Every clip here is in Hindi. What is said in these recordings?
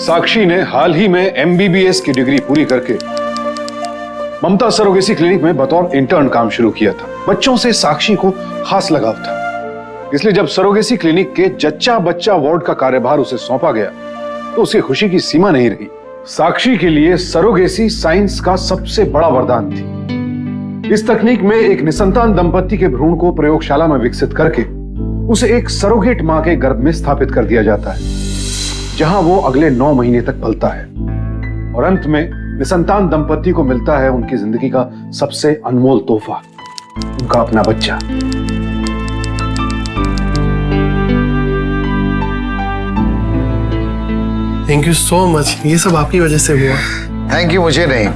साक्षी ने हाल ही में एमबीबीएस की डिग्री पूरी करके ममता सरोगेसी क्लिनिक में बतौर इंटर्न काम शुरू किया था। बच्चों से साक्षी को खास लगाव था, इसलिए जब सरोगेसी क्लिनिक के जच्चा बच्चा वार्ड का कार्यभार उसे सौंपा गया तो उसकी खुशी की सीमा नहीं रही। साक्षी के लिए सरोगेसी साइंस का सबसे बड़ा वरदान थी। इस तकनीक में एक निसंतान दंपति के भ्रूण को प्रयोगशाला में विकसित करके उसे एक सरोगेट मां के गर्भ में स्थापित कर दिया जाता है, जहां वो अगले 9 महीने तक पलता है और अंत में निसंतान दंपति को मिलता है उनकी जिंदगी का सबसे अनमोल तोहफा, उनका अपना बच्चा। थैंक यू सो मच, ये सब आपकी वजह से हुआ। थैंक यू मुझे नहीं,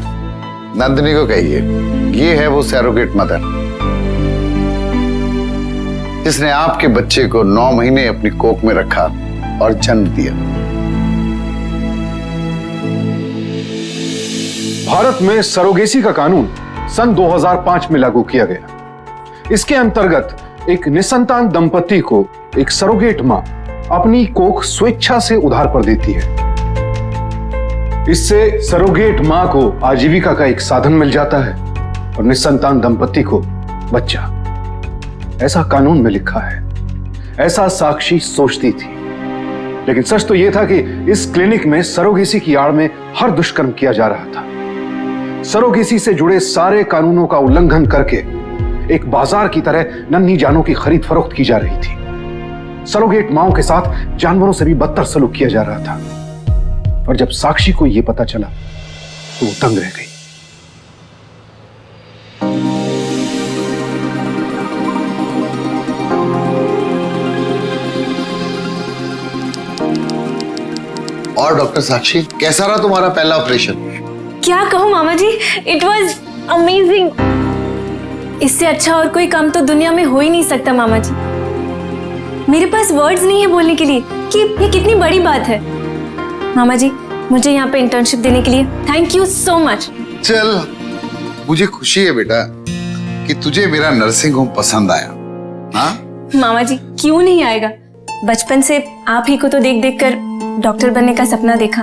नंदिनी को कहिए। ये है वो सरोगेट मदर जिसने आपके बच्चे को 9 महीने अपनी कोख में रखा और जन्म दिया। भारत में सरोगेसी का कानून सन 2005 में लागू किया गया। इसके अंतर्गत एक निसंतान दंपति को एक सरोगेट मां अपनी कोख स्वेच्छा से उधार पर देती है। इससे सरोगेट मां को आजीविका का एक साधन मिल जाता है और निसंतान दंपति को बच्चा। ऐसा कानून में लिखा है, ऐसा साक्षी सोचती थी। लेकिन सच तो यह था कि इस क्लिनिक में सरोगेसी की आड़ में हर दुष्कर्म किया जा रहा था। सरोगेसी से जुड़े सारे कानूनों का उल्लंघन करके एक बाजार की तरह नन्ही जानों की खरीद फरोख्त की जा रही थी। सरोगेट माओं के साथ जानवरों से भी बदतर सलूक किया जा रहा था। और जब साक्षी को यह पता चला तो वो दंग रह गई। और डॉक्टर साक्षी, कैसा रहा तुम्हारा पहला ऑपरेशन? क्या कहूँ मामा जी, इट वॉज अमेजिंग। इससे अच्छा और कोई काम तो दुनिया में हो ही नहीं सकता मामा जी। मेरे पास वर्ड्स नहीं है बोलने के लिए कि ये कितनी बड़ी बात है। मामा जी, मुझे यहाँ पे इंटर्नशिप देने के लिए थैंक यू सो मच। चल, मुझे खुशी है बेटा कि तुझे मेरा नर्सिंग होम पसंद आया। हाँ मामा जी, क्यों नहीं आएगा। बचपन से आप ही को तो देख देख कर डॉक्टर बनने का सपना देखा।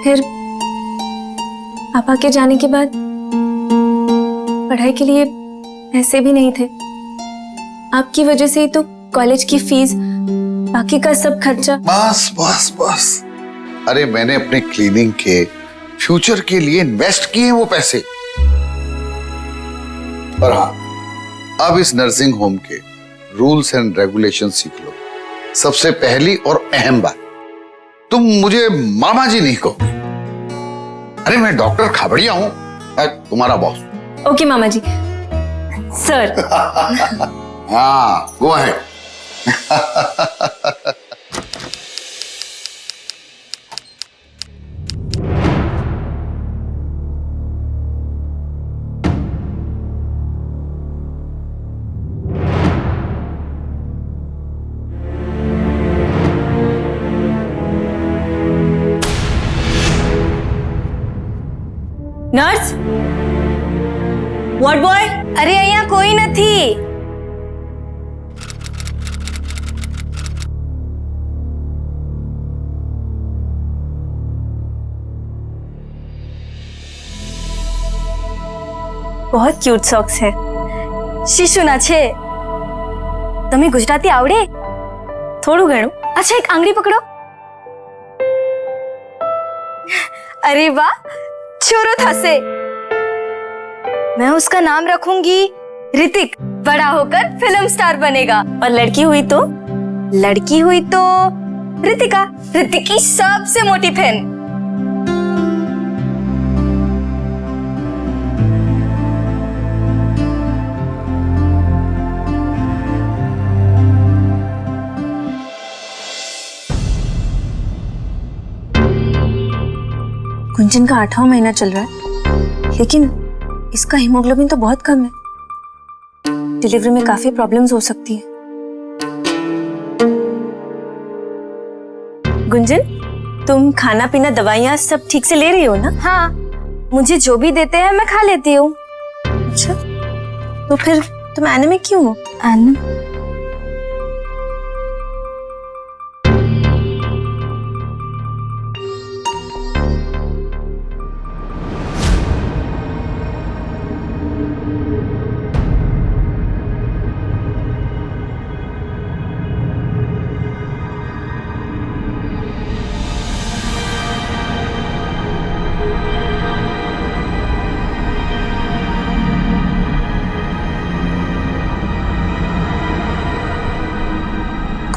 फिर पापा के जाने के बाद पढ़ाई के लिए पैसे भी नहीं थे। आपकी वजह से ही तो कॉलेज की फीस, बाकी का सब खर्चा। बस बस बस, अरे मैंने अपने क्लिनिक के फ्यूचर के लिए इन्वेस्ट किए वो पैसे। और हाँ, अब इस नर्सिंग होम के रूल्स एंड रेगुलेशन सीख लो। सबसे पहली और अहम बात, तुम मुझे मामा जी नहीं कहो। अरे मैं डॉक्टर खाबड़िया हूं, तुम्हारा बॉस। ओके मामा जी। सर। हाँ, go ahead. Nurse, what boy? अरे અહીંયા કોઈ નથી। बहुत क्यूट सॉक्स है। શિશુના છે। તમે ગુજરાતી આવડે? થોડું ઘણું। अच्छा, एक आंगળી पकड़ो। अरे वाह, छोरो था से। मैं उसका नाम रखूंगी ऋतिक। बड़ा होकर फिल्म स्टार बनेगा। और लड़की हुई तो? लड़की हुई तो ऋतिका, ऋतिक की सबसे मोटी फैन। गुंजन का 8वां महीना चल रहा है, लेकिन इसका हीमोग्लोबिन तो बहुत कम है। डिलीवरी में काफी प्रॉब्लम्स हो सकती है। गुंजन, तुम खाना पीना दवाइयाँ सब ठीक से ले रही हो ना? हाँ, मुझे जो भी देते हैं मैं खा लेती हूँ। अच्छा, तो फिर तुम एनीमिक क्यों हो?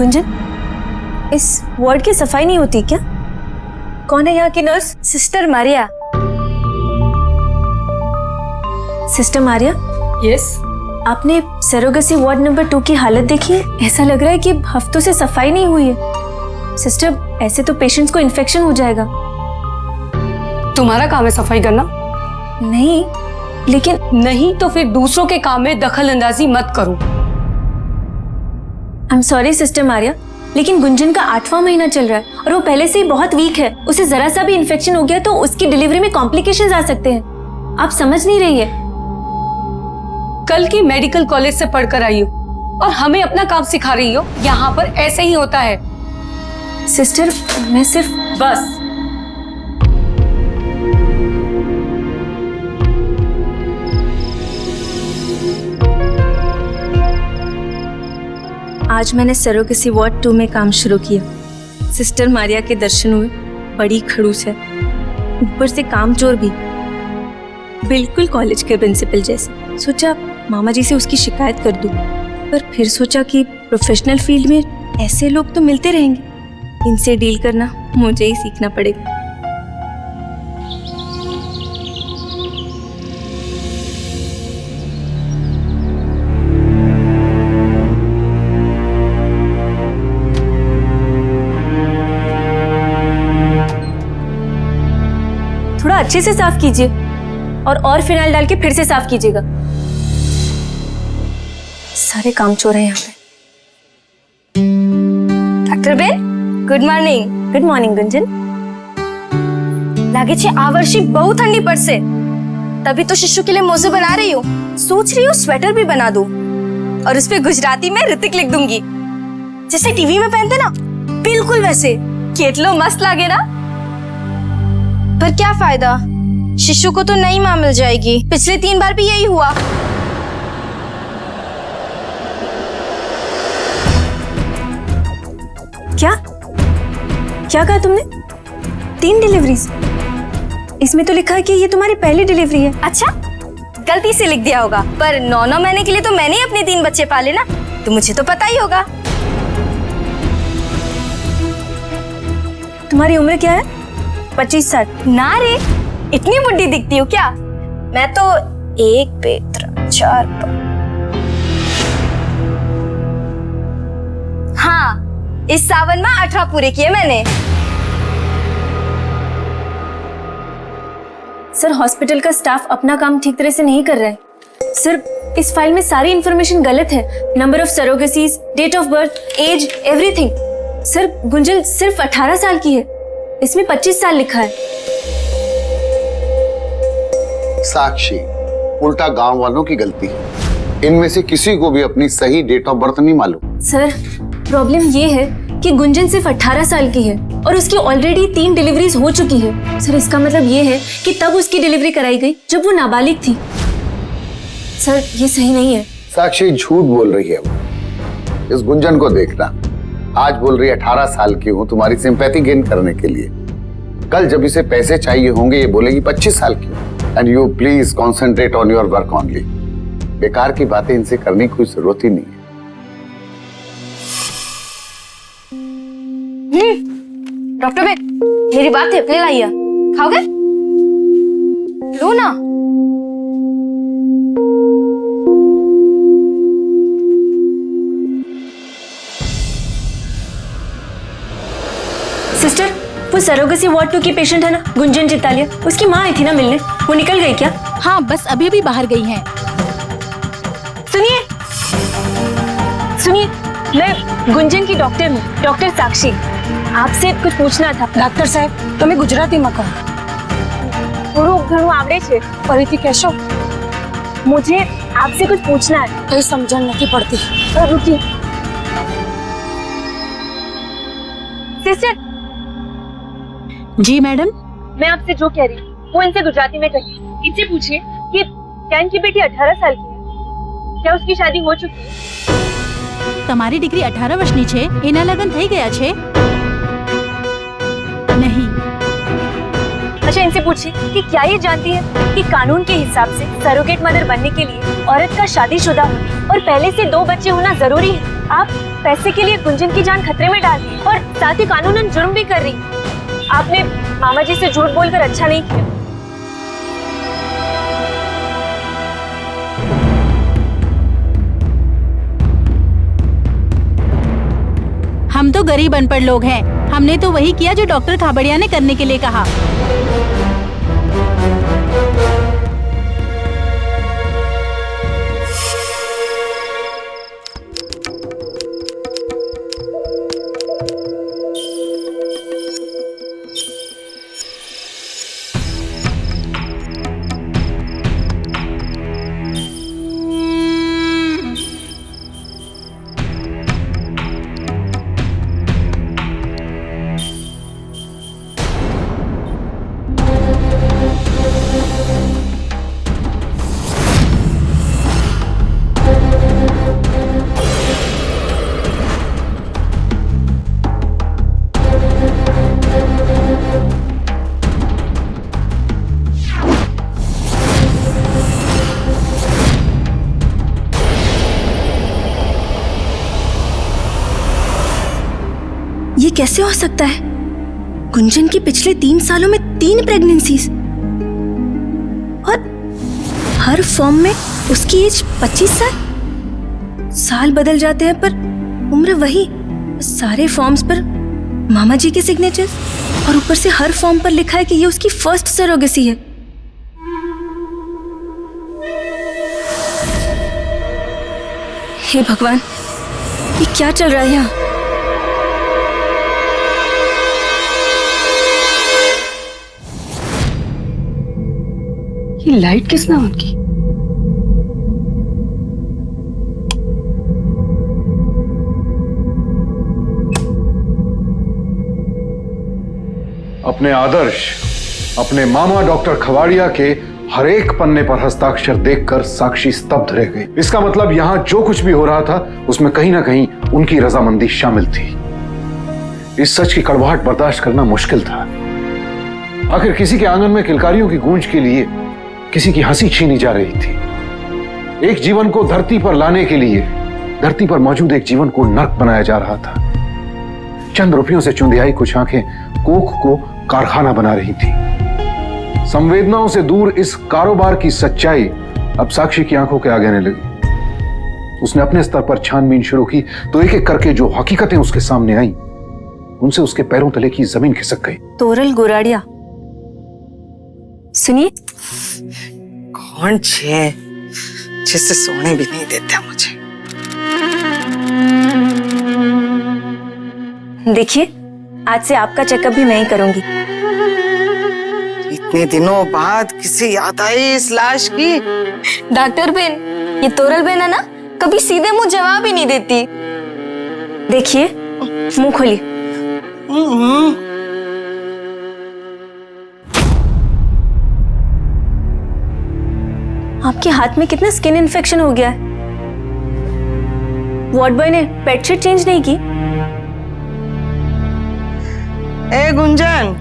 गुंजन, इस वार्ड की सफाई नहीं होती क्या? कौन है यहाँ की nurse? Sister Maria. Sister Maria? Yes. आपने सरोगेसी वार्ड नंबर 2 की हालत देखी है? ऐसा लग रहा है कि हफ्तों से सफाई नहीं हुई है। सिस्टर, ऐसे तो पेशेंट्स को इन्फेक्शन हो जाएगा। तुम्हारा काम है सफाई करना? नहीं, लेकिन नहीं तो फिर दूसरों के काम में दखल अंदाजी मत करो। I am sorry sister Maria, लेकिन गुंजन का 8वां महीना चल रहा है और वो पहले से ही बहुत वीक है। उसे जरा सा भी इन्फेक्शन हो गया तो उसकी डिलीवरी में कॉम्प्लिकेशंस आ सकते हैं। आप समझ नहीं रही है। कल की मेडिकल कॉलेज से पढ़कर आई हो और हमें अपना काम सिखा रही हो। यहाँ पर ऐसे ही होता है। सिस्टर, मैं सिर्फ बस। आज मैंने सरोगेसी वार्ड 2 में काम शुरू किया। सिस्टर मारिया के दर्शन हुए। बड़ी खड़ूस है, ऊपर से कामचोर भी, बिल्कुल कॉलेज के प्रिंसिपल जैसे। सोचा मामा जी से उसकी शिकायत कर दूं, पर फिर सोचा कि प्रोफेशनल फील्ड में ऐसे लोग तो मिलते रहेंगे, इनसे डील करना मुझे ही सीखना पड़ेगा। थोड़ा अच्छे से साफ कीजिए और फिनाइल डाल के फिर से साफ कीजिएगा। सारे कामचोर हैं यहाँ पे। ડોક્ટર બેન, good morning. Good morning Gunjan. लागे छे आ वर्षे बहुत ठंडी पड़से, तभी तो शिशु के लिए मोजे बना रही हूँ। सोच रही हूँ स्वेटर भी बना दूँ और उस पे गुजराती में ऋतिक लिख दूंगी, जैसे टीवी में पहनते ना, बिल्कुल वैसे। केटलो मस्त लागे ना। पर क्या फायदा, शिशु को तो नई माँ मिल जाएगी। पिछले 3 बार भी यही हुआ। क्या क्या कहा तुमने? 3 डिलीवरीज? इसमें तो लिखा है कि ये तुम्हारी पहली डिलीवरी है। अच्छा, गलती से लिख दिया होगा, पर 9 महीने के लिए तो मैंने ही अपने 3 बच्चे पाले ना, तो मुझे तो पता ही होगा। तुम्हारी उम्र क्या है? 25 साल? ना रे, इतनी बुढ़ी दिखती हूँ क्या? मैं तो 1 बेत्र 4 हाँ, इस सावन में 18 पूरे किए मैंने। सर, हॉस्पिटल का स्टाफ अपना काम ठीक तरह से नहीं कर रहा है। सर, इस फाइल में सारी इंफॉर्मेशन गलत है। Number of surrogacies, date of birth, age, everything. Sir, Gunjan सिर्फ 18 साल की है, इसमें 25 साल लिखा है। साक्षी, उल्टा गांव वालों की गलती है। इनमें से किसी को भी अपनी सही डेट ऑफ बर्थ नहीं मालूम। सर, प्रॉब्लम ये है कि गुंजन सिर्फ 18 साल की है और उसकी ऑलरेडी 3 डिलीवरीज हो चुकी है। सर, इसका मतलब ये है कि तब उसकी डिलीवरी कराई गई जब वो नाबालिग थी। सर, ये सही नहीं है। साक्षी झूठ बोल रही है वो। इस गुंजन को देखना, आज बोल रही है 18 साल की हूँ तुम्हारी सिंपैथी गेन करने के लिए, कल जब इसे पैसे चाहिए होंगे ये बोलेगी 25 साल की हूँ। And you please concentrate on your work only. बेकार की बातें इनसे करने की कोई जरूरत ही नहीं है। डॉक्टर बेन, मेरी बात थेपले लाइए, खाओगे? लो ना। सिस्टर, वो सरोगेसी वार्ड 2 की पेशेंट है ना, गुंजन चितालिया, उसकी माँ आई थी ना मिलने, वो निकल गई क्या? हाँ, बस अभी अभी बाहर गई हैं। सुनिए सुनिए, मैं गुंजन की डॉक्टर हूँ, डॉक्टर साक्षी। आपसे कुछ पूछना था। डॉक्टर साहब, તમે ગુજરાતીમાં કહો। થોડું ઘણું આવડે છે। ફરીથી કહેશો? मुझे आपसे कुछ पूछना है। કઈ સમજણ નથી પડતી। रुकिए। सिस्टर, जी मैडम। मैं आपसे जो कह रही हूँ वो इनसे गुजराती में कहिए। इनसे पूछिए कि क्या इनकी बेटी 18 साल की है, क्या उसकी शादी हो चुकी है? તમારી દીકરી 18 વર્ષની છે, એના લગ્ન થઈ ગયા છે? નહીં। अच्छा इनसे पूछिए कि क्या ये जानती है कि कानून के हिसाब से सरोगेट मदर बनने के लिए औरत का शादीशुदा और पहले से 2 बच्चे होना जरूरी है। आप पैसे के लिए गुंजन की जान खतरे में डाल दी और साथ ही कानूनन जुर्म भी कर रही। आपने मामा जी से झूठ बोलकर अच्छा नहीं किया। हम तो गरीब अनपढ़ लोग हैं। हमने तो वही किया जो डॉक्टर खाबड़िया ने करने के लिए कहा। ये कैसे हो सकता है? गुंजन की पिछले 3 सालों में 3 प्रेगनेंसीज और हर फॉर्म में उसकी एज 25 साल। साल बदल जाते हैं पर उम्र वही। सारे फॉर्म्स पर मामा जी के सिग्नेचर्स और ऊपर से हर फॉर्म पर लिखा है कि ये उसकी फर्स्ट सरोगेसी है। हे भगवान, ये क्या चल रहा है यहाँ? ये लाइट किसने ऑन की? अपने आदर्श, अपने मामा डॉक्टर खवाड़िया के हर एक पन्ने पर हस्ताक्षर देखकर साक्षी स्तब्ध रह गई। इसका मतलब यहां जो कुछ भी हो रहा था उसमें कहीं ना कहीं उनकी रजामंदी शामिल थी। इस सच की कड़वाहट बर्दाश्त करना मुश्किल था। आखिर किसी के आंगन में किलकारियों की गूंज के लिए किसी की हंसी छीनी जा रही थी। एक जीवन को धरती पर लाने के लिए धरती पर मौजूद एक जीवन को नर्क बनाया जा रहा था। चंद रुपयों से चुंधियाई कुछ आंखें कोख को कारखाना बना रही थी। संवेदनाओं से दूर इस कारोबार की सच्चाई अब साक्षी की आंखों के आगे आने लगी। उसने अपने स्तर पर छानबीन शुरू की तो एक एक करके जो हकीकतें उसके सामने आई उनसे उसके पैरों तले की जमीन खिसक गई। तोरल गुराड़िया, सुनिए। कौन छे जिससे सोने भी नहीं देते मुझे? देखिए, आज से आपका चेकअप भी मैं ही करूंगी। इतने दिनों बाद किसे याद आई इस लाश की? डॉक्टर बेन, ये तोरल बेन है ना, कभी सीधे मुंह जवाब ही नहीं देती। देखिए, मुंह खोलिए। आपके हाथ में कितना स्किन इन्फेक्शन हो गया है। वार्ड बॉय ने बेडशीट चेंज नहीं की? ए गुंजन,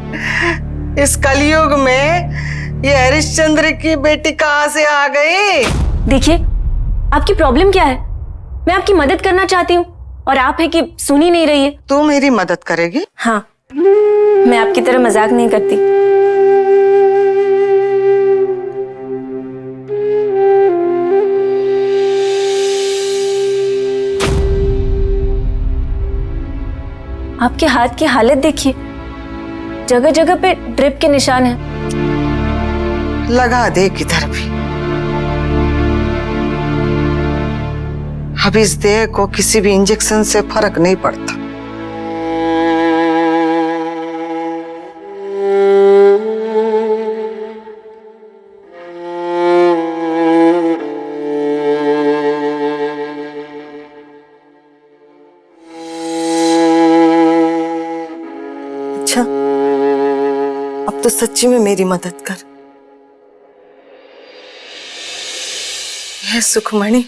इस कलयुग में ये हरिश्चंद्र की बेटी कहाँ से आ गई? देखिए, आपकी प्रॉब्लम क्या है? मैं आपकी मदद करना चाहती हूँ और आप है कि सुन ही नहीं रही है। तू मेरी मदद करेगी? हाँ, मैं आपकी तरह मजाक नहीं करती। आपके हाथ की हालत देखिए, जगह जगह पे ड्रिप के निशान हैं। लगा दे किधर भी। अब इस देह को किसी भी इंजेक्शन से फर्क नहीं पड़ता। अच्छा, अब तो सच्ची में मेरी मदद कर। यह सुखमणि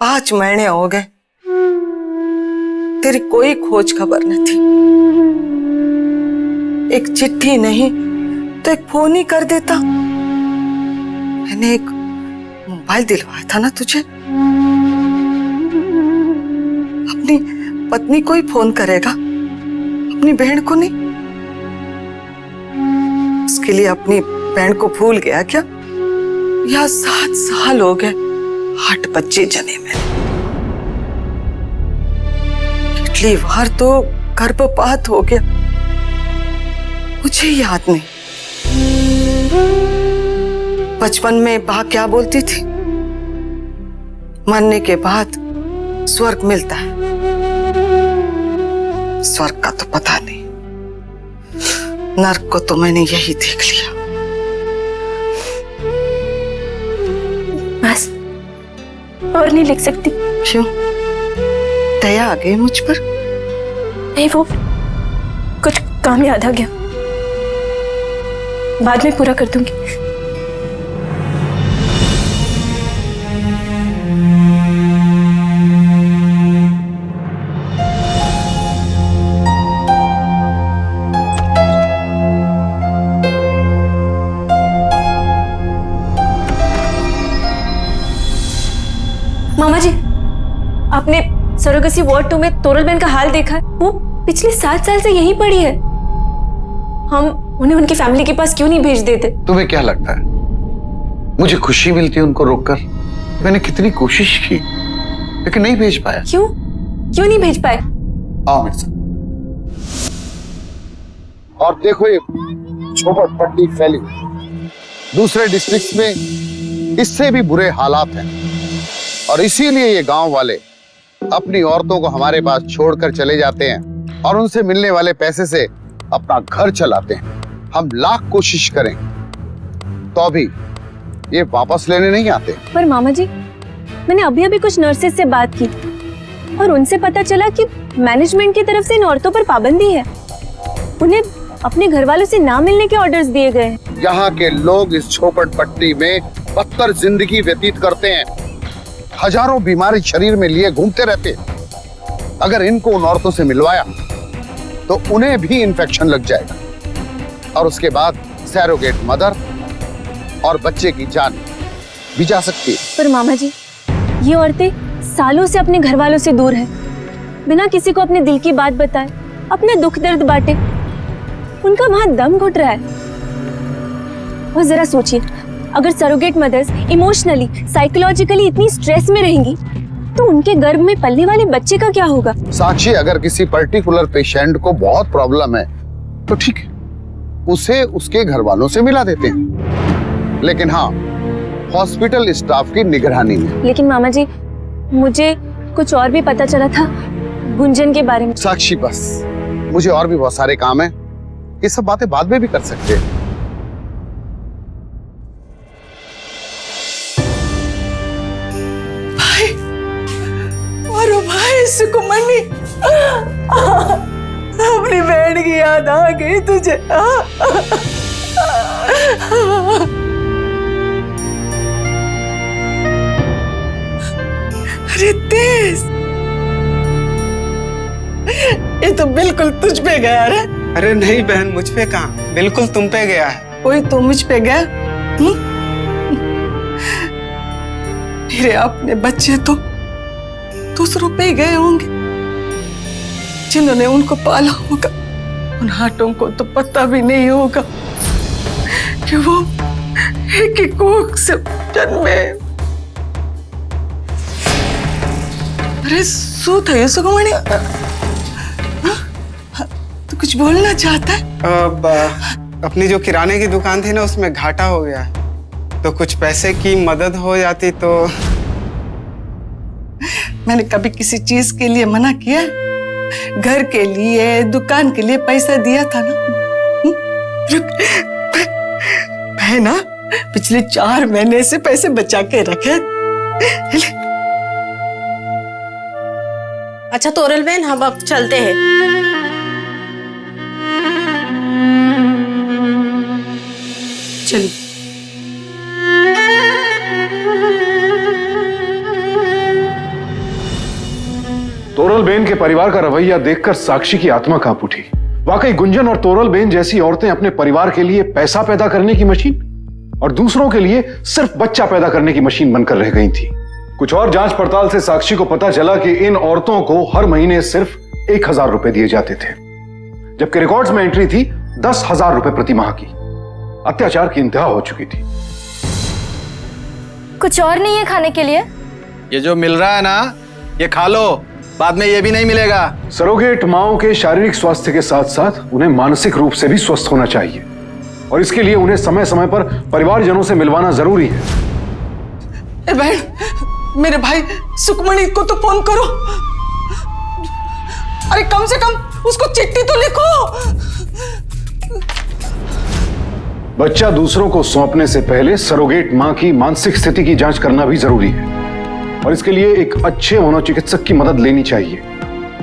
5 महीने हो गए, तेरी कोई खोज खबर न थी। एक चिट्ठी नहीं तो एक फोन ही कर देता। मैंने एक मोबाइल दिलवाया था ना तुझे, अपनी पत्नी को ही फोन करेगा, अपनी बहन को नहीं। उसके लिए अपनी बहन को भूल गया क्या? या 7 साल हो गए 8 बच्चे जने में, पिछली बार तो गर्भपात हो गया, मुझे याद नहीं। बचपन में माँ क्या बोलती थी, मरने के बाद स्वर्ग मिलता है। स्वर्ग का तो पता नहीं, नर्क को तो मैंने यही देख लिया। बस और नहीं लिख सकती। क्यों? दया आ गई मुझ पर? नहीं, वो कुछ काम याद आ गया, बाद में पूरा कर दूंगी। मामा जी, आपने सरोगेसी वार्ड 2 में तोरल बहन का हाल देखा है? वो पिछले 7 साल से यहीं पड़ी है। हम उन्हें उनकी फैमिली के पास क्यों नहीं भेज देते? तुम्हें क्या लगता है मुझे खुशी मिलती है उनको रोककर? मैंने कितनी कोशिश की लेकिन नहीं भेज पाया। क्यों क्यों नहीं भेज पाए? आओ मेरे साथ। और देखो ये झोपड़पट्टी फैली हुई, दूसरे डिस्ट्रिक्ट्स में इससे भी बुरे हालात हैं और इसीलिए ये गांव वाले अपनी औरतों को हमारे पास छोड़कर चले जाते हैं और उनसे मिलने वाले पैसे से अपना घर चलाते हैं। हम लाख कोशिश करें तो भी ये वापस लेने नहीं आते। पर मामा जी, मैंने अभी अभी कुछ नर्सेस से बात की और उनसे पता चला कि मैनेजमेंट की तरफ से इन औरतों पर पाबंदी है। उन्हें अपने घर वालों से ना मिलने के ऑर्डर्स दिए गए हैं। यहाँ के लोग इस झोपड़पट्टी में बदतर जिंदगी व्यतीत करते हैं, हजारों बीमारी शरीर में लिए घूमते रहते हैं। अगर इनको उन औरतों से मिलवाया तो उन्हें भी इन्फेक्शन लग जाएगा और उसके बाद सैरोगेट मदर और बच्चे की जान भी जा सकती है। पर मामा जी, ये औरतें सालों से अपने घर वालों से दूर हैं, बिना किसी को अपने दिल की बात बताए अपना दुख दर्द बांटे। उनका वहां दम घुट रहा है। और जरा सोचिए, अगर सरोगेट मदर्स इमोशनली साइकोलॉजिकली इतनी स्ट्रेस में रहेंगी तो उनके गर्भ में पलने वाले बच्चे का क्या होगा? साक्षी, अगर किसी पर्टिकुलर पेशेंट को बहुत प्रॉब्लम है तो ठीक है, उसे उसके घर वालों से मिला देते हैं, लेकिन हाँ, हॉस्पिटल स्टाफ की निगरानी में। लेकिन मामा जी, मुझे कुछ और भी पता चला था गुंजन के बारे में। साक्षी, बस मुझे और भी बहुत सारे काम हैं, ये सब बातें बाद में भी कर सकते हैं। भाई सुकुमनी, अपनी बहन की याद आ गई तुझे? अरे तेज, ये तो बिल्कुल तुझ पे गया रे। अरे नहीं बहन, मुझ पे कहाँ, बिल्कुल तुम पे गया है। कोई तो मुझ पे गया? मेरे अपने बच्चे तो दूसरों पे गए होंगे, जिन्होंने उनको पाला होगा। उन हाथों को तो पता भी नहीं होगा कि वो एक ही कोख से जन्मे। अरे सूत है सुगमणि, तू कुछ बोलना चाहता है? अब अपनी जो किराने की दुकान थी ना, उसमें घाटा हो गया, तो कुछ पैसे की मदद हो जाती तो। मैंने कभी किसी चीज के लिए मना किया? घर के लिए, दुकान के लिए पैसा दिया था ना। मैं ना पिछले 4 महीने से पैसे बचा के रखे। अच्छा तोरल बहन, हम अब चलते हैं। चलिए। तोरल बेन के परिवार का रवैया देखकर साक्षी की आत्मा कांप उठी। वाकई गुंजन और तोरल बेन जैसी औरतें अपने परिवार के लिए पैसा पैदा करने की मशीन और दूसरों के लिए सिर्फ बच्चा पैदा करने की मशीन बनकर रह गई थी। कुछ और जांच पड़ताल से साक्षी को पता चला कि इन औरतों को हर महीने सिर्फ 1000 रुपए दिए जाते थे, जबकि रिकॉर्ड्स में एंट्री थी 10,000 रुपए प्रति माह की। अत्याचार की इंतहा हो चुकी थी। कुछ और नहीं है खाने के लिए? ये जो मिल रहा है ना, ये खा लो, बाद में ये भी नहीं मिलेगा। सरोगेट माओं के शारीरिक स्वास्थ्य के साथ साथ उन्हें मानसिक रूप से भी स्वस्थ होना चाहिए और इसके लिए उन्हें समय समय पर परिवारजनों से मिलवाना जरूरी है। ए बहन, मेरे भाई सुखमणि को तो फोन करो। अरे कम से कम उसको चिट्ठी तो लिखो। बच्चा दूसरों को सौंपने से पहले सरोगेट मां की मानसिक स्थिति की जांच करना भी जरूरी है और इसके लिए एक अच्छे मनोचिकित्सक की मदद लेनी चाहिए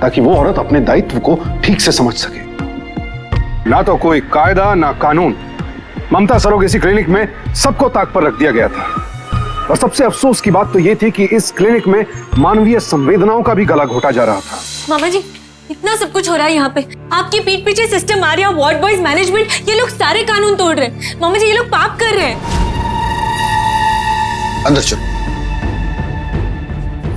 ताकि वो औरत अपने दायित्व को ठीक से समझ सके। ना तो कोई कायदा ना कानून, ममता सरोगेसी क्लिनिक में सबको ताक पर रख दिया गया था और सबसे अफसोस की बात तो ये थी कि इस क्लिनिक में मानवीय संवेदनाओं का भी गला घोटा जा रहा था। मामा जी, इतना सब कुछ हो रहा है यहाँ पे, आपकी पीठ पीछे system Arya, ward boys, management, ये लोग सारे कानून तोड़ रहे हैं। मामा जी, ये लोग पाप कर रहे हैं। अंदर चलो।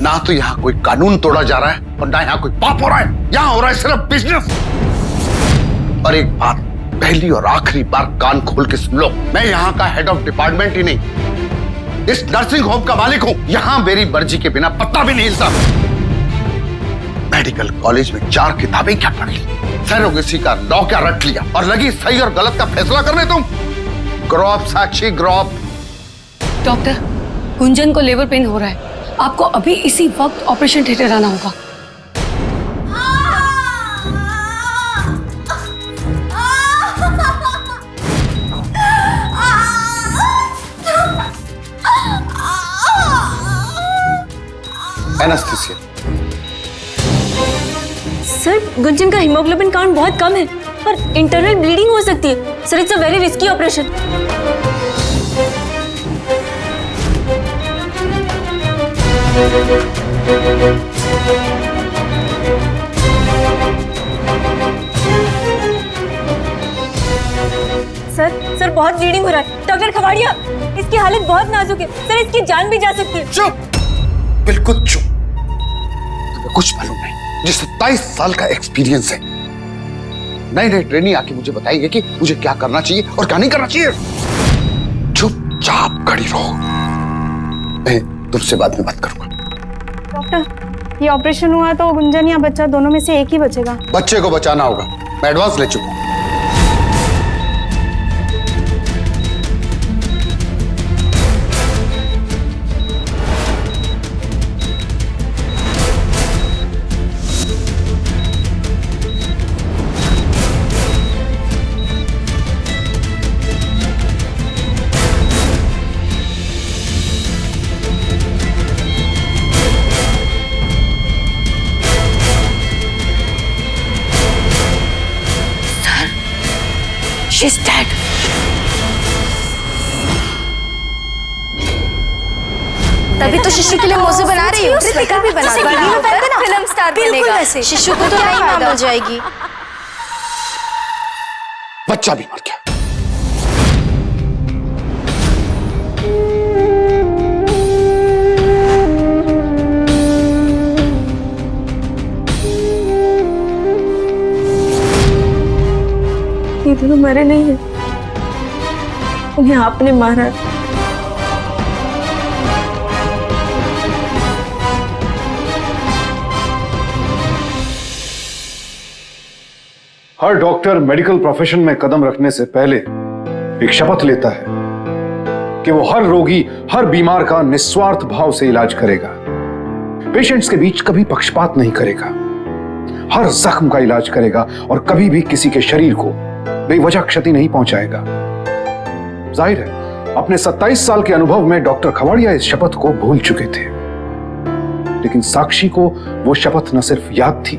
ना तो यहाँ कोई कानून तोड़ा जा रहा है और ना यहाँ कोई पाप हो रहा है। यहाँ हो रहा है सिर्फ बिजनेस। और एक बात पहली और आखिरी बार कान खोल के सुन लो, मैं यहाँ का हेड ऑफ डिपार्टमेंट ही नहीं, इस नर्सिंग होम का मालिक हूं। यहाँ मेरी मर्जी के बिना पत्ता भी नहीं हिलता। मेडिकल कॉलेज में 4 किताबें क्या पढ़ ली, सरोगेसी का लॉ क्या रट लिया और लगी सही और गलत का फैसला करने तुम। ग्रो अप साक्षी, ग्रो अप। डॉक्टर, गुंजन को लेबर पेन हो रहा है, आपको अभी इसी वक्त ऑपरेशन थिएटर आना होगा। एनेस्थीसिया। सर, गुंजन का हीमोग्लोबिन काउंट बहुत कम है और इंटरनल ब्लीडिंग हो सकती है। Sir, it's a very risky operation. Sir बहुत ब्लीडिंग हो रहा है। डॉक्टर खवाड़िया, इसकी हालत बहुत नाजुक है। सर, इसकी जान भी जा सकती है। चुप, बिल्कुल चुप। तुम्हें कुछ मालूम नहीं। मुझे 27 साल का एक्सपीरियंस है। नए नए ट्रेनी आके मुझे बताएंगे कि मुझे क्या करना चाहिए और क्या नहीं करना चाहिए। चुपचाप खड़ी रहो, मैं तुमसे बाद में बात करूंगा। डॉक्टर, ये ऑपरेशन हुआ तो गुंजन या बच्चा दोनों में से एक ही बचेगा। बच्चे को बचाना होगा, मैं एडवांस ले चुका हूं। She's dead. तभी तो शिशु के लिए मोजे बना रही हूँ। स्वेटर भी बना रही हूँ। फिल्म स्टार बनेगा। शिशु को तो नई माँ मिल जाएगी। बच्चा भी मर गया। ये दोनों मरे नहीं है, उन्हें आपने मारा। हर डॉक्टर मेडिकल प्रोफेशन में कदम रखने से पहले एक शपथ लेता है कि वो हर रोगी, हर बीमार का निस्वार्थ भाव से इलाज करेगा, पेशेंट्स के बीच कभी पक्षपात नहीं करेगा, हर जख्म का इलाज करेगा और कभी भी किसी के शरीर को बेवजह क्षति नहीं पहुंचाएगा। जाहिर है, अपने 27 साल के अनुभव में डॉक्टर खवाड़िया इस शपथ को भूल चुके थे, लेकिन साक्षी को वो शपथ न सिर्फ याद थी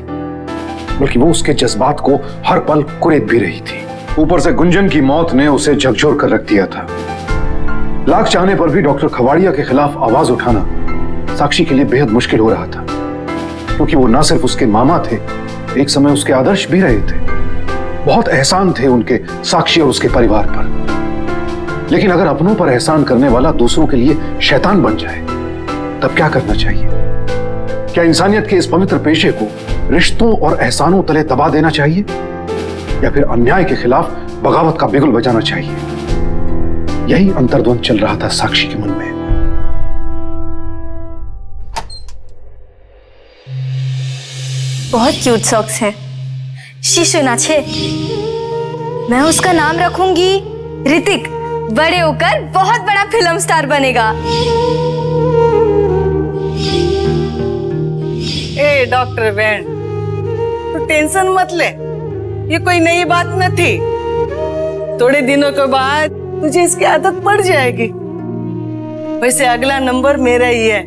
बल्कि वो उसके जज्बात को हर पल कुरेद भी रही थी। ऊपर से गुंजन की मौत ने उसे झकझोर कर रख दिया था। लाख चाहने पर भी डॉक्टर खवाड़िया के खिलाफ आवाज उठाना साक्षी के लिए बेहद मुश्किल हो रहा था, क्योंकि वो न सिर्फ उसके मामा थे, एक समय उसके आदर्श भी रहे थे। बहुत एहसान थे उनके साक्षी और उसके परिवार पर। लेकिन अगर अपनों पर एहसान करने वाला दूसरों के लिए शैतान बन जाए तब क्या करना चाहिए? क्या इंसानियत के इस पवित्र पेशे को रिश्तों और एहसानों तले दबा देना चाहिए, या फिर अन्याय के खिलाफ बगावत का बिगुल बजाना चाहिए? यही अंतर्द्वंद चल रहा था साक्षी के मन में। बहुत क्यूट सॉक्स है, शिशु नाचे। मैं उसका नाम रखूंगी ऋतिक। बड़े होकर बहुत बड़ा फिल्म स्टार बनेगा। ए डॉक्टर बहन, तो टेंशन मत ले, ये कोई नई बात न थी। थोड़े दिनों के बाद तुझे इसकी आदत पड़ जाएगी। वैसे अगला नंबर मेरा ही है।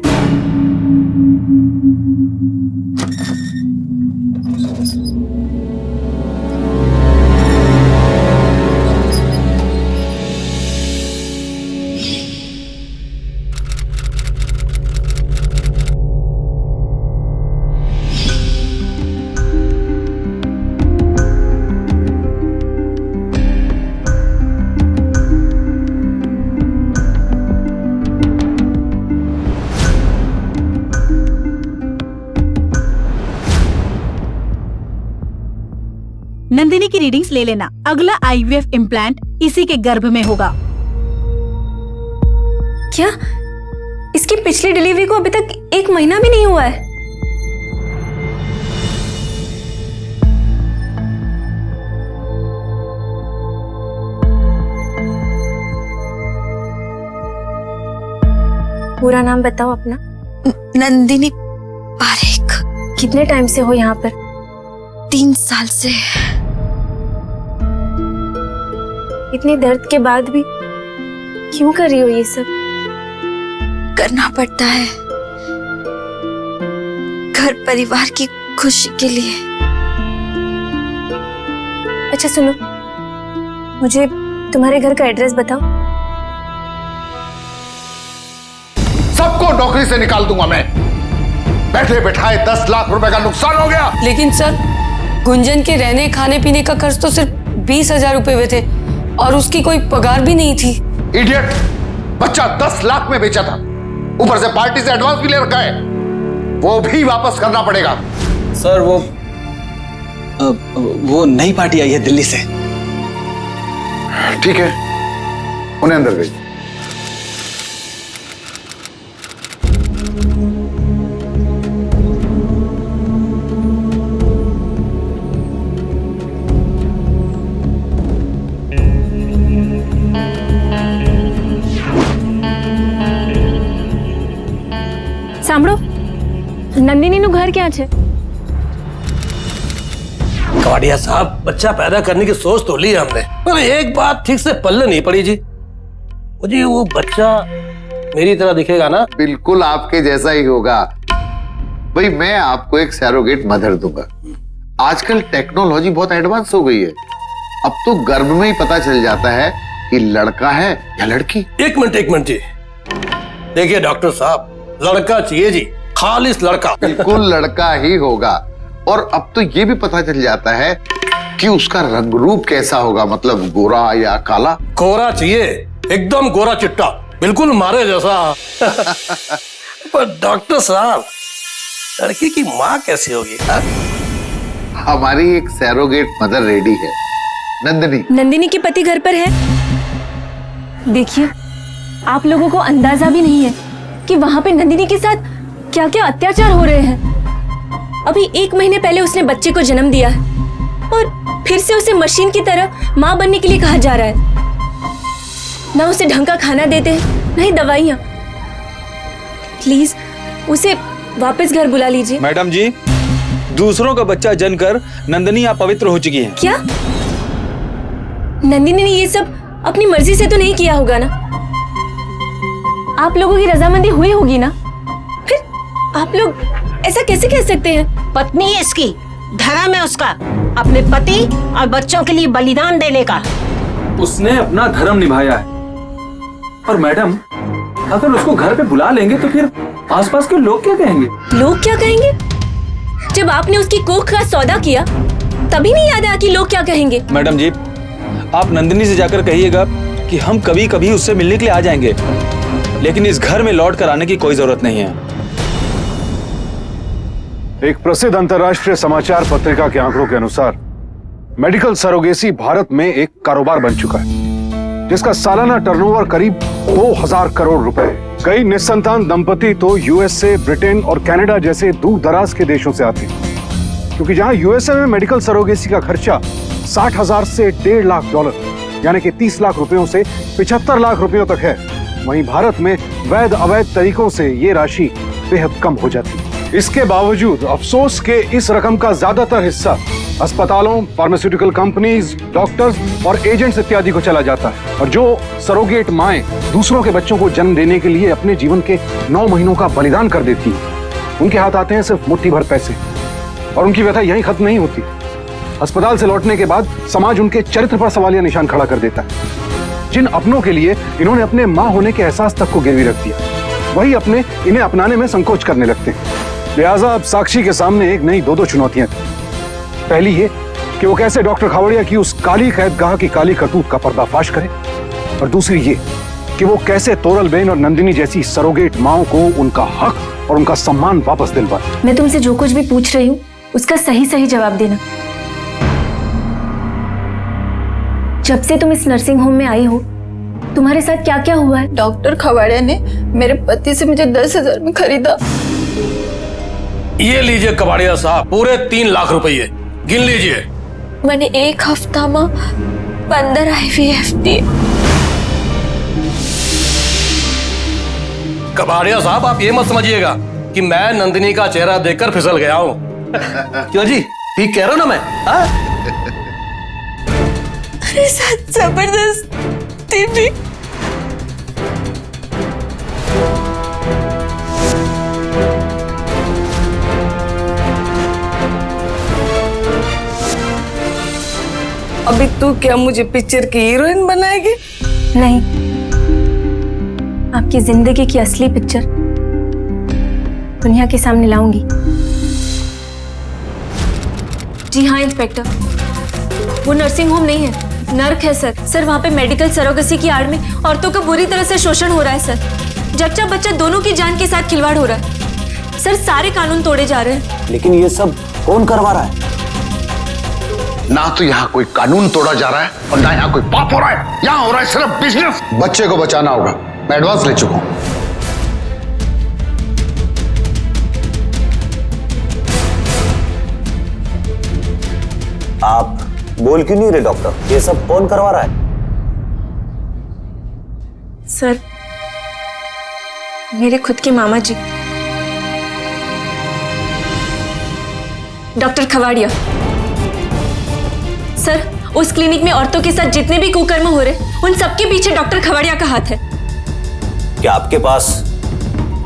नंदिनी की रीडिंग्स ले लेना। अगला आईवीएफ इम्प्लांट इसी के गर्भ में होगा। क्या इसकी पिछली डिलीवरी को अभी तक 1 महीना भी नहीं हुआ है? पूरा नाम बताओ अपना। नंदिनी पारेख। कितने टाइम से हो यहाँ पर? 3 साल से। इतने दर्द के बाद भी क्यों कर रही हो ये सब? करना पड़ता है घर परिवार की खुशी के लिए। अच्छा सुनो, मुझे तुम्हारे घर का एड्रेस बताओ। सबको नौकरी से निकाल दूंगा मैं। बैठे बैठाए 10 लाख रुपए का नुकसान हो गया। लेकिन सर, गुंजन के रहने खाने पीने का खर्च तो सिर्फ 20,000 रुपए हुए थे और उसकी कोई पगार भी नहीं थी। इडियट! बच्चा 10 लाख में बेचा था, ऊपर से पार्टी से एडवांस भी ले रखा है, वो भी वापस करना पड़ेगा। सर वो नई पार्टी आई है दिल्ली से। ठीक है, उन्हें अंदर भेज। સાંભળો, નંદિનીનું ઘર ક્યાં છે? कवाड़िया साहब, बच्चा पैदा करने की सोच तो ली हमने, पर एक बात ठीक से पल्ले नहीं पड़ी जी। मुझे वो बच्चा मेरी तरह दिखेगा ना? बिल्कुल आपके जैसा ही होगा भाई। मैं आपको एक सैरोगेट मदर दूंगा। आजकल टेक्नोलॉजी बहुत एडवांस हो गई है, अब तो गर्भ में ही पता चल जाता है कि लड़का है या लड़की। एक मिनट जी, देखिए डॉक्टर साहब, लड़का चाहिए जी, खालिस लड़का। बिल्कुल लड़का ही होगा। और अब तो ये भी पता चल जाता है कि उसका रंग रूप कैसा होगा, मतलब गोरा या काला। गोरा चाहिए, एकदम गोरा चिट्टा, बिल्कुल मारे जैसा। पर डॉक्टर साहब, लड़की की माँ कैसी होगी? हमारी एक सैरोगेट मदर रेडी है, नंदिनी। नंदिनी के पति घर पर है। देखिए, आप लोगों को अंदाजा भी नहीं है कि वहां पे नंदिनी के साथ क्या क्या अत्याचार हो रहे हैं। अभी 1 महीने पहले उसने बच्चे को जन्म दिया है और फिर से उसे मशीन की तरह माँ बनने के लिए कहा जा रहा है। ना उसे ढंग का खाना देते हैं, ना ही दवाइयाँ। प्लीज उसे वापस घर बुला लीजिए। मैडम जी, दूसरों का बच्चा जनकर नंदिनी अपवित्र हो चुकी है। क्या? नंदिनी ने ये सब अपनी मर्जी से तो नहीं किया होगा ना? आप लोगों की रजामंदी हुई होगी ना? फिर आप लोग ऐसा कैसे कह सकते हैं? पत्नी है इसकी, धर्म है उसका अपने पति और बच्चों के लिए बलिदान देने का। उसने अपना धर्म निभाया है। और मैडम, अगर उसको घर पे बुला लेंगे तो फिर आसपास के लोग क्या कहेंगे? लोग क्या कहेंगे? जब आपने उसकी कोख का सौदा किया तभी नहीं याद आया कि लोग क्या कहेंगे। मैडम जी, आप नंदिनी से जाकर कहिएगा कि हम कभी कभी उससे मिलने के लिए आ जाएंगे, लेकिन इस घर में लौट कर आने की कोई जरूरत नहीं है। एक प्रसिद्ध अंतर्राष्ट्रीय समाचार पत्रिका के आंकड़ों के अनुसार मेडिकल सरोगेसी भारत में एक कारोबार बन चुका है, जिसका सालाना टर्नओवर करीब 2000 करोड़ रुपए है। कई निस्संतान दंपति तो यूएसए, ब्रिटेन और कनाडा जैसे दूर दराज के देशों से आते हैं, क्योंकि जहां यूएसए में मेडिकल सरोगेसी का खर्चा 60,000 से $1.5 लाख यानी कि 30 लाख रुपयों से 75 लाख रुपयों तक है, वहीं भारत में वैध अवैध तरीकों से ये राशि बेहद कम हो जाती है। इसके बावजूद अफसोस के इस रकम का ज्यादातर हिस्सा अस्पतालों, फार्मास्यूटिकल कंपनीज, डॉक्टर्स और एजेंट्स इत्यादि को चला जाता है। और जो सरोगेट माएं दूसरों के बच्चों को जन्म देने के लिए अपने जीवन के 9 महीनों का बलिदान कर देती हैं, उनके हाथ आते हैं सिर्फ मुट्ठी भर पैसे, और उनकी व्यथा यहीं खत्म नहीं होती। अस्पताल से लौटने के बाद समाज उनके चरित्र पर सवालिया निशान खड़ा कर देता है। जिन अपनों के लिए इन्होंने अपने मां होने के एहसास तक को गिरवी रख दिया, वही अपने इन्हें अपनाने में संकोच करने लगते हैं। लिहाजा अब साक्षी के सामने एक नहीं दो चुनौतियां थी। पहली ये कि वो कैसे डॉक्टर खावड़िया की उस काली कैदगाह की काली करतूत का पर्दाफाश करे, और दूसरी ये कि वो कैसे तोरलबेन और नंदिनी जैसी सरोगेट माओं को उनका हक और उनका सम्मान वापस दिलवाए। मैं तुमसे जो कुछ भी पूछ रही हूँ उसका सही सही जवाब देना। जब से तुम इस नर्सिंग होम में आई हो, तुम्हारे साथ क्या क्या हुआ है? डॉक्टर खवाड़िया ने मेरे पति से मुझे 10,000 में खरीदा। ये लीजिए कबाड़िया साहब, पूरे 3 लाख रुपये, गिन लीजिए। मैंने एक हफ्ता में 15 IVF दिए। कबाड़िया साहब, आप ये मत समझिएगा कि मैं नंदिनी का चेहरा देखकर फिसल गया हूँ। क्यों जी, ठीक कह रहा हूं ना मैं? अरे साथ जबरदस्ती भी। अभी तू क्या मुझे पिक्चर की हीरोइन बनाएगी? नहीं, आपकी जिंदगी की असली पिक्चर दुनिया के सामने लाऊंगी। जी हाँ इंस्पेक्टर, वो नर्सिंग होम नहीं है, नर्क है सर। सर वहाँ पे मेडिकल सरोगेसी की आड़ में औरतों का बुरी तरह से शोषण हो रहा है सर। जच्चा बच्चा दोनों की जान के साथ खिलवाड़ हो रहा है सर। सारे कानून तोड़े जा रहे हैं। लेकिन ये सब कौन करवा रहा है? ना तो यहाँ कोई कानून तोड़ा जा रहा है और ना यहाँ कोई पाप हो रहा है। यहाँ हो रहा है सिर्फ बिजनेस। बच्चे को बचाना होगा, मैं एडवांस ले चुका हूं। आप बोल क्यों नहीं रहे डॉक्टर? ये सब कौन करवा रहा है? सर मेरे खुद के मामा जी, डॉक्टर खवाड़िया। सर उस क्लिनिक में औरतों के साथ जितने भी कुकर्म हो रहे, उन सबके पीछे डॉक्टर खवाड़िया का हाथ है। क्या आपके पास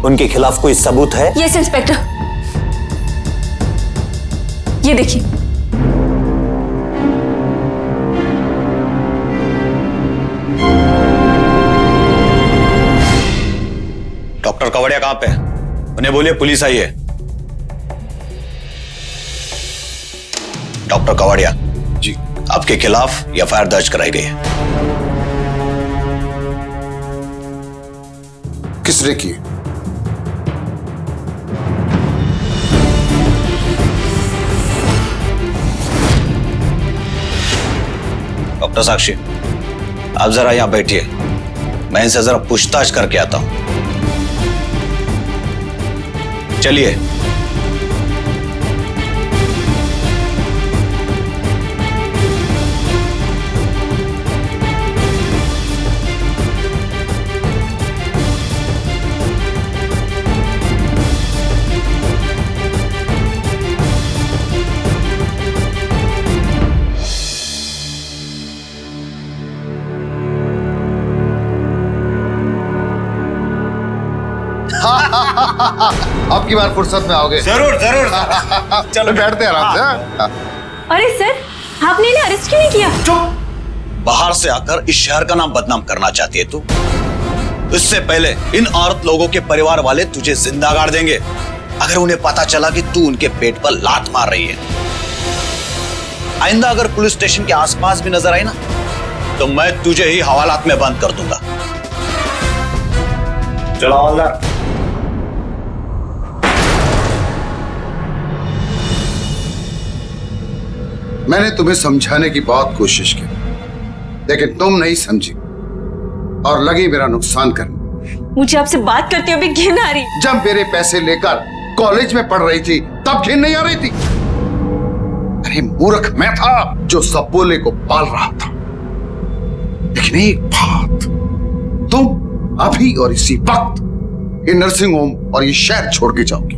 उनके खिलाफ कोई सबूत है? यस इंस्पेक्टर, ये देखिए। डॉक्टर कवड़िया कहां पे? उन्हें बोलिए पुलिस आई है। डॉक्टर कवड़िया जी, आपके खिलाफ एफआईआर दर्ज कराई गई है। किसने की? डॉक्टर साक्षी, आप जरा यहां बैठिए, मैं इनसे जरा पूछताछ करके आता हूं। चलिए। आपकी बार फुर्सत में आओगे? जरूर जरूर। चलो बैठते हैं आराम से। अरे सर, आपने इन्हें अरेस्ट क्यों नहीं किया? चुप! बाहर से आकर इस शहर का नाम बदनाम करना चाहती है तू? इससे पहले इन औरत लोगों के परिवार वाले तुझे जिंदा गाड़ देंगे अगर उन्हें पता चला कि तू उनके पेट पर लात मार रही है। आइंदा अगर पुलिस स्टेशन के आसपास भी नजर आई ना, तो मैं तुझे ही हवालात में बंद कर दूंगा। चलो हवलदार। मैंने तुम्हें समझाने की बहुत कोशिश की, लेकिन तुम नहीं समझी और लगी मेरा नुकसान करने। मुझे आपसे बात करते हुए घिन आ रही। जब मेरे पैसे लेकर कॉलेज में पढ़ रही थी तब घिन नहीं आ रही थी? अरे मूर्ख मैं था जो सपोले को पाल रहा था। लेकिन एक बात, तुम अभी और इसी वक्त ये नर्सिंग होम और ये शहर छोड़ के जाओगी,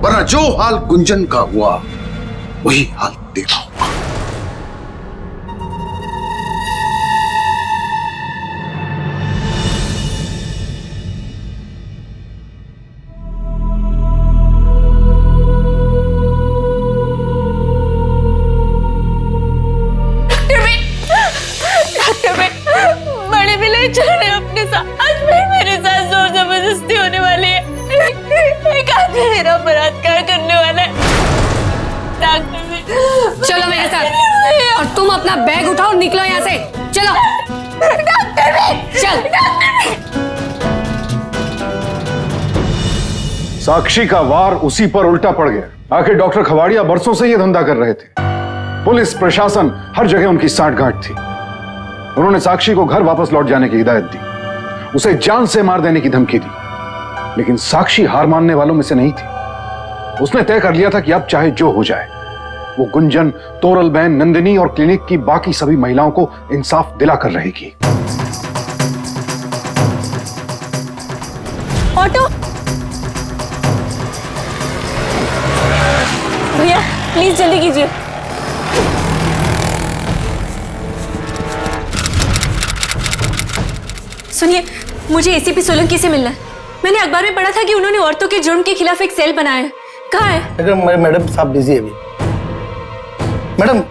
वरना जो हाल गुंजन का हुआ वही हाल तेरा होगा। बड़े भी ले चल रहे अपने साथ। आज मेरे साथ जोर जबरदस्ती होने वाली है। एक आदमी मेरा बलात्कार करने वाला है। डॉक्टर चलो मेरे साथ और तुम अपना बैग उठाओ और निकलो यहाँ से। चलो डॉक्टर चल। साक्षी का वार उसी पर उल्टा पड़ गया। आखिर डॉक्टर खवाड़िया बरसों से ये धंधा कर रहे थे। पुलिस प्रशासन हर जगह उनकी सांठगांठ थी। उन्होंने साक्षी को घर वापस लौट जाने की हिदायत दी, उसे जान से मार देने की धमकी दी, लेकिन साक्षी हार मानने वालों में से नहीं थी। उसने तय कर लिया था कि अब चाहे जो हो जाए वो गुंजन, तोरल बहन, नंदिनी और क्लिनिक की बाकी सभी महिलाओं को इंसाफ दिलाकर रहेगी। ऑटो भैया प्लीज जल्दी कीजिए। सुनिए, मुझे एसीपी सोलंकी से मिलना है। मैंने अखबार में पढ़ा था कि उन्होंने औरतों के जुर्म के खिलाफ एक सेल बनाया है। कहाँ है? मैडम साहब बिजी है अभी। मैडम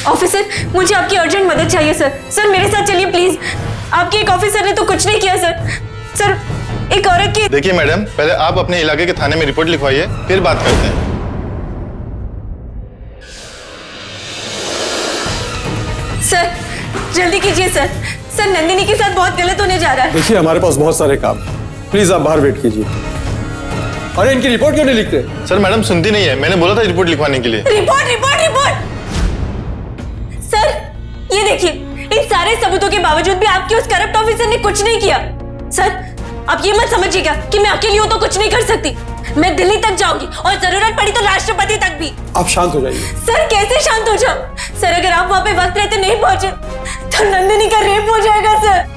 ऑफिसर, मुझे आपकी अर्जेंट मदद चाहिए सर। सर मेरे साथ चलिए प्लीज। आपके एक ऑफिसर ने तो कुछ नहीं किया सर। सर एक औरत की। देखिए मैडम, पहले आप अपने इलाके के थाने में रिपोर्ट लिखवाइए, फिर बात करते हैं। सर जल्दी कीजिए सर। सर नंदिनी के साथ बहुत गलत होने जा रहा है। देखिए हमारे पास बहुत सारे काम, प्लीज आप बाहर वेट कीजिए। अरे इनकी रिपोर्ट क्यों नहीं लिखते? सर मैडम सुनती नहीं है, मैंने बोला था रिपोर्ट लिखवाने के लिए। Report report report. सर ये देखिए, इन सारे सबूतों के बावजूद भी आपके उस करप्ट ऑफिसर ने कुछ नहीं किया। सर आप ये मत समझिएगा कि मैं अकेली हूं तो कुछ नहीं कर सकती। मैं दिल्ली तक जाऊंगी और जरूरत पड़ी तो राष्ट्रपति तक भी। आप शांत हो जाइए। सर कैसे शांत हो जाऊं? सर अगर आप वहां पे वक्त रहते नहीं पहुंचे तो नंदिनी का रेप हो जाएगा सर।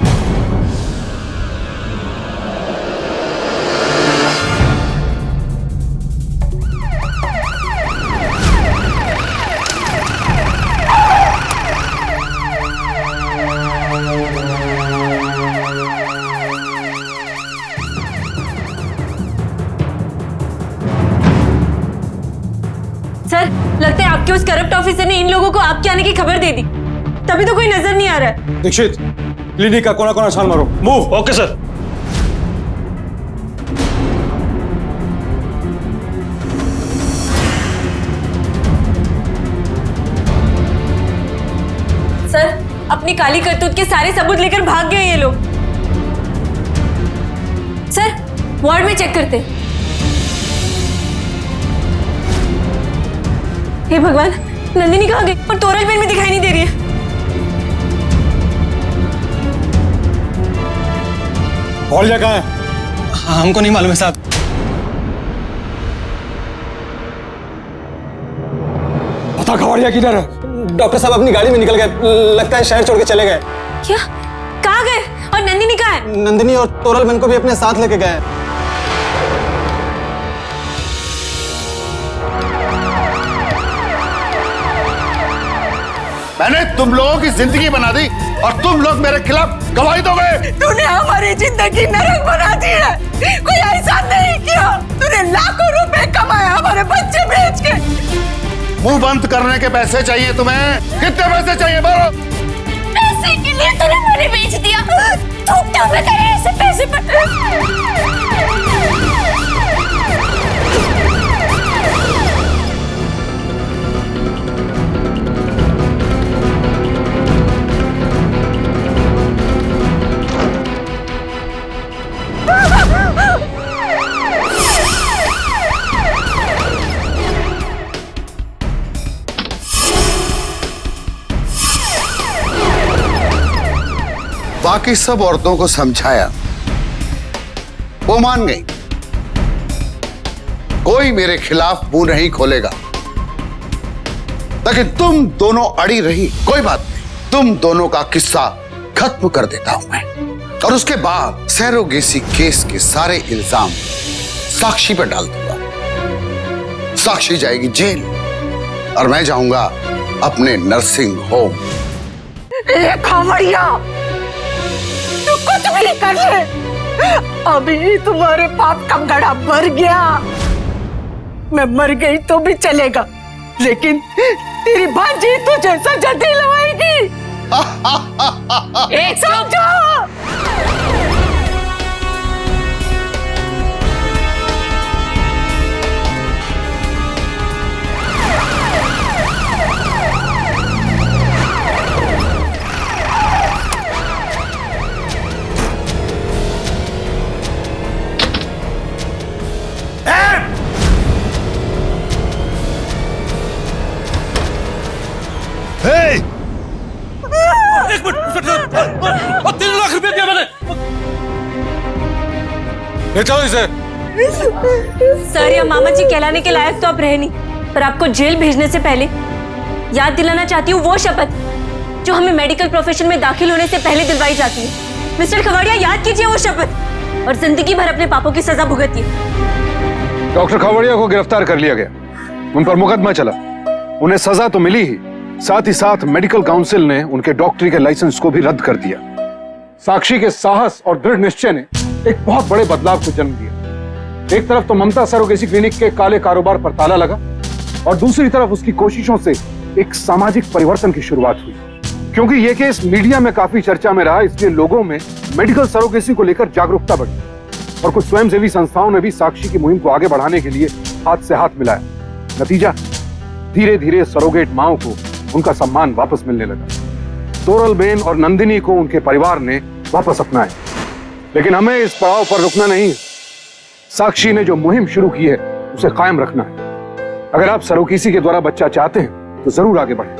सर लगता है आपके उस करप्ट ऑफिसर ने इन लोगों को आपके आने की खबर दे दी, तभी तो कोई नजर नहीं आ रहा है। दीक्षित, क्लिनिक का कोना कोना छान मारो। मूव। Okay sir. सर अपनी काली करतूत के सारे सबूत लेकर भाग गए ये लोग। सर वार्ड में चेक करते। हे भगवान, नंदिनी कहाँ गई? और तोरल बहन भी दिखाई नहीं दे रही है। और कहाँ है? हमको नहीं मालूम है साहब। पता खवाड़िया किधर है? डॉक्टर साहब अपनी गाड़ी में निकल गए, लगता है शहर छोड़ के चले गए। क्या? कहाँ गए? और नंदिनी कहाँ है? नंदिनी और तोरल बहन को भी अपने साथ लेके गए। मैंने तुम लोगों की जिंदगी बना दी और तुम लोग मेरे खिलाफ गवाही दोगे। तूने हमारी जिंदगी नरक बना दी है। कोई ऐसा नहीं किया। तूने लाखों रुपए कमाए हमारे बच्चे बेच के। मुंह बंद करने के पैसे चाहिए तुम्हें? कितने पैसे चाहिए बोलो? पैसे के लिए तूने मुझे बेच दिया। तू क्या करे ऐसे पैसे पर? बाकी सब औरतों को समझाया, वो मान गई। कोई मेरे खिलाफ मुंह नहीं खोलेगा, लेकिन तुम दोनों अड़ी रही, कोई बात नहीं, तुम दोनों का किस्सा खत्म कर देता हूं मैं। और उसके बाद सरोगेसी केस के सारे इल्जाम साक्षी पर डाल दूंगा। साक्षी जाएगी जेल और मैं जाऊंगा अपने नर्सिंग होम। खामड़िया, तू कुछ भी कर ले, अभी तुम्हारे पाप का घड़ा भर गया। मैं मर गई तो भी चलेगा, लेकिन तेरी भांजी तुझे सजा दिलवाएगी। एक समझो। एक मिनट, 3 लाख रुपए दिया मैंने। ले जाओ इसे। सर, या मामा जी कहलाने के लायक तो आप रहे नहीं, पर आपको जेल भेजने से पहले याद दिलाना चाहती हूँ वो शपथ जो हमें मेडिकल प्रोफेशन में दाखिल होने से पहले दिलवाई जाती है। मिस्टर खवाड़िया, याद कीजिए वो शपथ और जिंदगी भर अपने पापों की सजा भुगतिए। डॉक्टर खवाड़िया को गिरफ्तार कर लिया गया, उन पर मुकदमा चला, उन्हें सजा तो मिली ही, साथ ही साथ मेडिकल काउंसिल ने उनके डॉक्टरी के लाइसेंस को भी रद्द कर दिया। साक्षी के साहस और दृढ़ निश्चय ने एक बहुत बड़े बदलाव को जन्म दिया। एक तरफ तो ममता सरोगेसी क्लिनिक के काले कारोबार पर ताला लगा और दूसरी तरफ उसकी कोशिशों से एक सामाजिक परिवर्तन की शुरुआत हुई। क्योंकि यह केस मीडिया में काफी चर्चा में रहा, इसलिए लोगों में मेडिकल सरोगेसी को लेकर जागरूकता बढ़ी और कुछ स्वयंसेवी संस्थाओं ने भी साक्षी की मुहिम को आगे बढ़ाने के लिए हाथ से हाथ मिलाया। नतीजा, धीरे धीरे सरोगेट माओं को उनका सम्मान वापस मिलने लगा। तोरल बेन और नंदिनी को उनके परिवार ने वापस अपनाया। लेकिन हमें इस पड़ाव पर रुकना नहीं है। साक्षी ने जो मुहिम शुरू की है उसे कायम रखना है। अगर आप सरोगेसी के द्वारा बच्चा चाहते हैं तो जरूर आगे बढ़ें,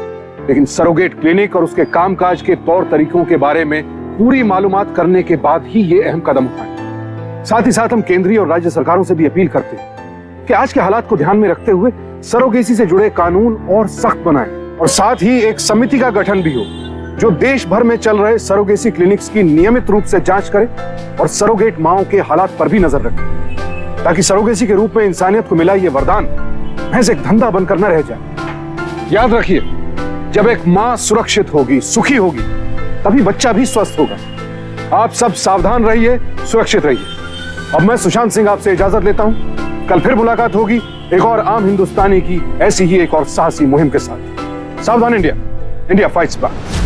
लेकिन सरोगेट क्लिनिक और उसके कामकाज के तौर तरीकों के बारे में पूरी मालूमात करने के बाद ही ये अहम कदम उठाएं। साथ ही साथ हम केंद्रीय और राज्य सरकारों से भी अपील करते हैं कि आज के हालात को ध्यान में रखते हुए सरोगेसी से जुड़े कानून और सख्त बनाएं और साथ ही एक समिति का गठन भी हो जो देश भर में चल रहे सरोगेसी क्लिनिक्स की नियमित रूप से जांच करे और सरोगेट माओं के हालात पर भी नजर रखे, ताकि सरोगेसी के रूप में इंसानियत को मिला ये वरदान महज एक धंधा बनकर न रह जाए। याद रखिए, जब एक मां सुरक्षित होगी, सुखी होगी, तभी बच्चा भी स्वस्थ होगा। आप सब सावधान रहिए, सुरक्षित रहिए। अब मैं सुशांत सिंह आपसे इजाजत लेता हूं। कल फिर मुलाकात होगी एक और आम हिंदुस्तानी की ऐसी ही एक और साहसी मुहिम के साथ। सावधान इंडिया, इंडिया फाइट्स बैक।